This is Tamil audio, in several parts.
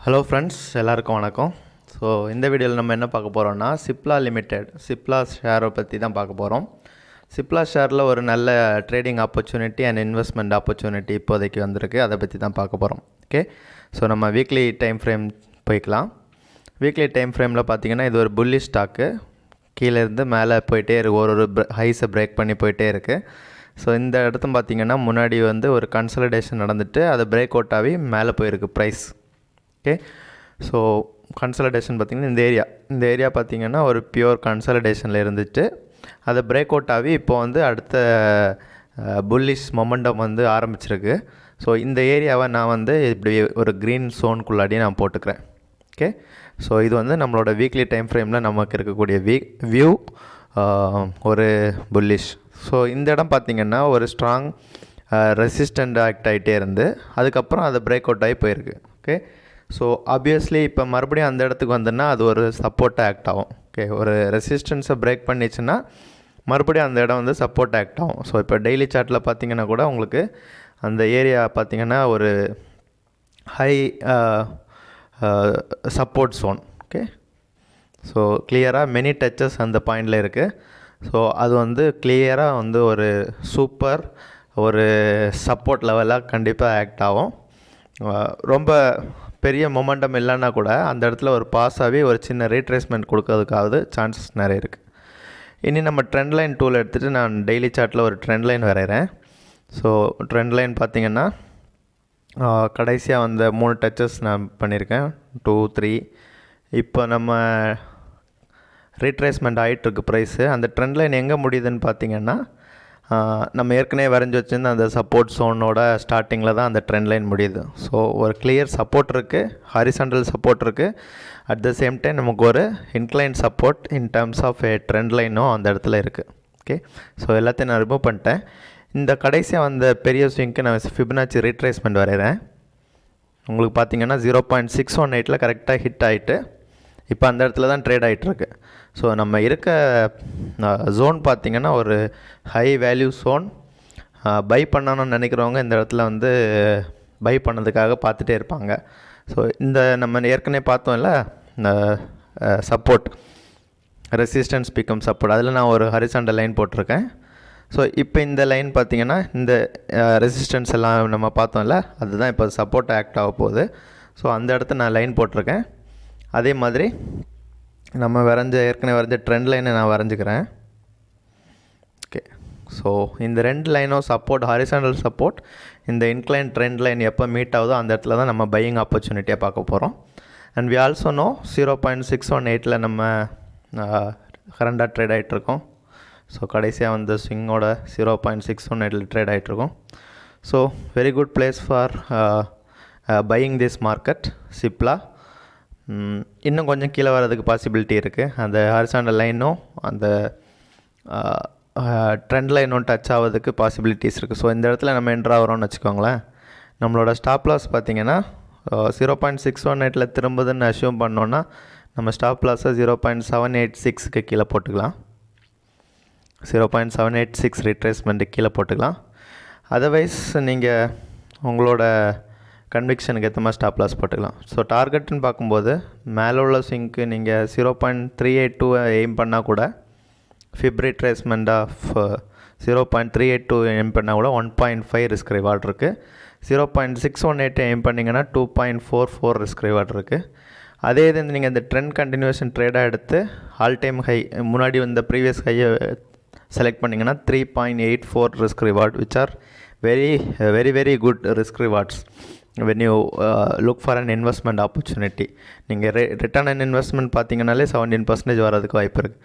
ஹலோ ஃப்ரெண்ட்ஸ், எல்லாருக்கும் வணக்கம். ஸோ இந்த வீடியோவில் நம்ம என்ன பார்க்க போகிறோம்னா சிப்லா லிமிடெட் சிப்லா ஷேரை பற்றி தான் பார்க்க போகிறோம். சிப்லா ஷேரில் ஒரு நல்ல trading opportunity and investment opportunity இப்போதைக்கு வந்திருக்கு. அதை பற்றி தான் பார்க்க போகிறோம். ஓகே, ஸோ நம்ம வீக்லி டைம் ஃப்ரேம் போய்க்கலாம். வீக்லி டைம் ஃப்ரேமில் பார்த்திங்கன்னா இது ஒரு புல்லிஷ் ஸ்டாக்கு. கீழேருந்து மேலே போயிட்டே இருக்குது, ஒரு ஹைஸை பிரேக் பண்ணி போயிட்டே இருக்குது. ஸோ இந்த இடத்துல பார்த்திங்கன்னா முன்னாடி ஒரு கன்சல்டேஷன் நடந்துட்டு அது பிரேக் அவுட் ஆகி மேலே போயிருக்கு ப்ரைஸ். ஓகே, ஸோ கன்சல்டேஷன் பார்த்திங்கன்னா இந்த ஏரியா பார்த்திங்கன்னா ஒரு பியூர் கன்சல்டேஷனில் இருந்துட்டு அதை பிரேக் அவுட் ஆகி இப்போ அடுத்த புல்லிஷ் மொமெண்டம் ஆரம்பிச்சிருக்கு. ஸோ இந்த ஏரியாவை நான் இப்படி ஒரு க்ரீன் ஸோனுக்குள்ளாடி நான் போட்டுக்கிறேன். ஓகே, ஸோ இது நம்மளோட வீக்லி டைம் ஃப்ரேமில் நமக்கு இருக்கக்கூடிய வியூ ஒரு புல்லிஷ். ஸோ இந்த இடம் பார்த்திங்கன்னா ஒரு ஸ்ட்ராங் ரெசிஸ்டண்ட் ஆக்ட் ஆகிட்டே இருந்து அதுக்கப்புறம் அதை பிரேக் அவுட் ஆகி போயிருக்கு. ஓகே, ஸோ ஆப்வியஸ்லி இப்போ மறுபடியும் அந்த இடத்துக்கு வந்தோன்னா அது ஒரு சப்போர்ட்டாக ஆக்ட் ஆகும். ஓகே, ஒரு ரெசிஸ்டன்ஸை பிரேக் பண்ணிச்சுன்னா மறுபடியும் அந்த இடம் சப்போர்ட் ஆக்ட் ஆகும். ஸோ இப்போ டெய்லி சார்ட்டில் பார்த்திங்கன்னா கூட உங்களுக்கு அந்த ஏரியா பார்த்திங்கன்னா ஒரு high support zone. Okay, so கிளியராக மெனி டச்சஸ் அந்த பாயிண்டில் இருக்குது. ஸோ அது கிளியராக ஒரு சூப்பர் ஒரு சப்போர்ட் லெவலாக கண்டிப்பாக ஆக்ட் ஆகும். ரொம்ப பெரிய மொமெண்டம் இல்லைன்னா கூட அந்த இடத்துல ஒரு பாஸ் ஆகி ஒரு சின்ன ரீட்ரேஸ்மெண்ட் கொடுக்கறதுக்காவது சான்சஸ் நிறைய இருக்குது. இனி நம்ம ட்ரெண்ட்லைன் டூல் எடுத்துகிட்டு நான் டெய்லி சார்ட்டில் ஒரு ட்ரெண்ட்லைன் வரைகிறேன். ஸோ ட்ரெண்ட்லைன் பார்த்திங்கன்னா கடைசியாக 3 டச்சஸ் நான் பண்ணியிருக்கேன், 2, 3. இப்போ நம்ம ரீட்ரேஸ்மெண்ட் ஆகிட்டுருக்கு ப்ரைஸு. அந்த ட்ரெண்ட்லைன் எங்கே முடியுதுன்னு பார்த்திங்கன்னா நம்ம ஏற்கனவே வரைஞ்சி வச்சுருந்த அந்த சப்போர்ட் ஸோனோட ஸ்டார்டிங்கில் தான் அந்த ட்ரெண்ட் லைன் முடியுது. ஸோ ஒரு கிளியர் சப்போர்ட் இருக்குது, ஹாரிசாண்டல் சப்போர்ட் இருக்குது. அட் த சேம் டைம் நமக்கு ஒரு incline support in terms of a trend லைனும் அந்த இடத்துல இருக்குது. ஓகே, ஸோ எல்லாத்தையும் நான் ரிமூவ் பண்ணிட்டேன். இந்த கடைசியாக பெரிய ஸ்விங்க்கு நான் ஃபிபனாச்சி ரீட்ரேஸ்மெண்ட் வரைகிறேன். உங்களுக்கு பார்த்திங்கன்னா 0.618 கரெக்டாக ஹிட் ஆகிட்டு இப்போ அந்த இடத்துல தான் ட்ரேட் ஆகிட்டுருக்கு. ஸோ நம்ம இருக்க ஜோன் பார்த்திங்கன்னா ஒரு ஹை வேல்யூ ஜோன். பை பண்ணணும்னு நினைக்கிறவங்க இந்த இடத்துல பை பண்ணதுக்காக பார்த்துட்டே இருப்பாங்க. ஸோ இந்த நம்ம ஏற்கனவே பார்த்தோம்ல இந்த சப்போர்ட் ரெசிஸ்டன்ஸ் பிகம் சப்போர்ட், அதில் நான் ஒரு ஹரிசாண்டல் லைன் போட்டிருக்கேன். ஸோ இப்போ இந்த லைன் பார்த்திங்கன்னா இந்த ரெசிஸ்டன்ஸ் எல்லாம் நம்ம பார்த்தோம்ல அதுதான் இப்போ சப்போர்ட் ஆக்ட் ஆக போகுது. ஸோ அந்த இடத்த நான் லைன் போட்டிருக்கேன். அதே மாதிரி நம்ம ஏற்கனவே வரைஞ்ச ட்ரெண்ட் லைனை நான் வரைஞ்சிக்கிறேன். ஓகே, ஸோ இந்த 2 லைனும் சப்போர்ட், ஹாரிசாண்டல் சப்போர்ட், இந்த இன்க்ளைன் ட்ரெண்ட் லைன் எப்போ மீட் ஆகுதோ அந்த இடத்துல தான் நம்ம பையிங் ஆப்பர்ச்சுனிட்டியாக பார்க்க போகிறோம். அண்ட் வி ஆல்சோ நோ 0.618 நம்ம கரண்டாக ட்ரேட் ஆகிட்ருக்கோம். ஸோ கடைசியாக ஸ்விங்கோட 0.618 ட்ரேட் ஆகிட்ருக்கோம். So very good place for buying this market Cipla. இன்னும் கொஞ்சம் கீழே வர்றதுக்கு பாசிபிலிட்டி இருக்குது. அந்த ஹாரிசாண்டல் லைனும் அந்த ட்ரெண்ட் லைனும் டச் ஆகிறதுக்கு பாசிபிலிட்டிஸ் இருக்குது. ஸோ இந்த இடத்துல நம்ம என்ட்ரு ஆகிறோம்னு வச்சுக்கோங்களேன். நம்மளோட ஸ்டாப் லாஸ் பார்த்திங்கன்னா 0.618 திரும்புதுன்னு அஷ்யூம் பண்ணோன்னா நம்ம ஸ்டாப் லாஸை 0.786 கீழே போட்டுக்கலாம். 0.786 ரீட்ரேஸ்மெண்ட்டு கீழே போட்டுக்கலாம். அதர்வைஸ் நீங்கள் உங்களோட கன்விக்ஷனுக்கு ஏற்ற மாதிரி ஸ்டாப் லாஸ் போட்டுக்கலாம். ஸோ டார்கெட்டுன்னு பார்க்கும்போது மேலே உள்ள ஸ்விங்க்கு நீங்கள் 0.382 எய்ம் பண்ணால் கூட ஃபிப் ரீட்ரேஸ்மெண்ட் ஆஃப் 0.382 எய்ம் பண்ணால் கூட 1.5 ரிஸ்க் ரிவார்ட் இருக்குது. 0.618 எய்ம் பண்ணிங்கன்னா 2.44 ரிஸ்க் ரிவார்ட் இருக்குது. அதே இது நீங்கள் இந்த ட்ரெண்ட் கண்டினியூஷன் ட்ரேடாக எடுத்து ஆல் டைம் ஹை முன்னாடி ப்ரீவியஸ் ஹையை செலக்ட் பண்ணிங்கன்னா 3.84 risk reward, which are very very very good risk rewards when you look for an investment opportunity. நீங்கள் ரிட்டர்ன் அண்ட் இன்வெஸ்ட்மெண்ட் பார்த்திங்கனாலே 17% வரதுக்கு வாய்ப்பு இருக்குது.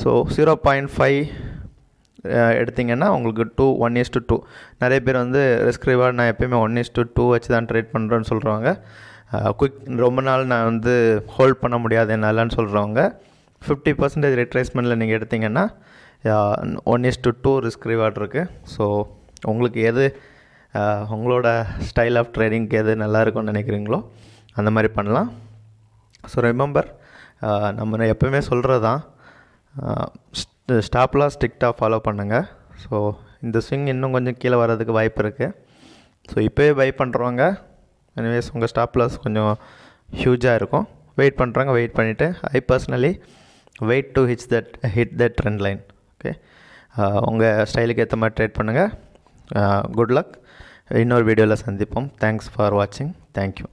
ஸோ 0.5 எடுத்திங்கன்னா உங்களுக்கு 1:2. நிறைய பேர் ரிஸ்க் ரிவார்ட் நான் எப்போயுமே 1:2 வச்சு தான் ட்ரேட் பண்ணுறேன்னு சொல்கிறவங்க, ரொம்ப நாள் நான் ஹோல்ட் பண்ண முடியாது என்னாலன்னு சொல்கிறவங்க 50% ரிட்ரேஸ்மெண்ட்டில் நீங்கள் எடுத்திங்கன்னா 1:2 ரிஸ்க் ரிவார்ட் இருக்குது. ஸோ உங்களுக்கு எது உங்களோட ஸ்டைல் ஆஃப் ட்ரேடிங்க்கு எது நல்லா இருக்கும்னு நினைக்கிறீங்களோ அந்த மாதிரி பண்ணலாம். ஸோ ரிமெம்பர், நம்ம எப்போயுமே சொல்கிறது தான், ஸ்டாப் லாஸ் ஸ்ட்ரிக்டாக ஃபாலோ பண்ணுங்கள். ஸோ இந்த ஸ்விங் இன்னும் கொஞ்சம் கீழே வர்றதுக்கு வாய்ப்பு இருக்குது. ஸோ இப்போவே பை பண்ணுறவங்க எனிவேஸ் உங்கள் ஸ்டாப் லாஸ் கொஞ்சம் ஹியூஜாக இருக்கும். வெயிட் பண்ணுறாங்க, வெயிட் பண்ணிவிட்டு I personally wait to hit that trend line. Okay, உங்கள் ஸ்டைலுக்கு ஏற்ற மாதிரி ட்ரேட் பண்ணுங்கள். Good luck. இன்னொரு வீடியோவில் சந்திப்போம். தேங்க்ஸ் ஃபார் வாட்சிங். தேங்க்யூ.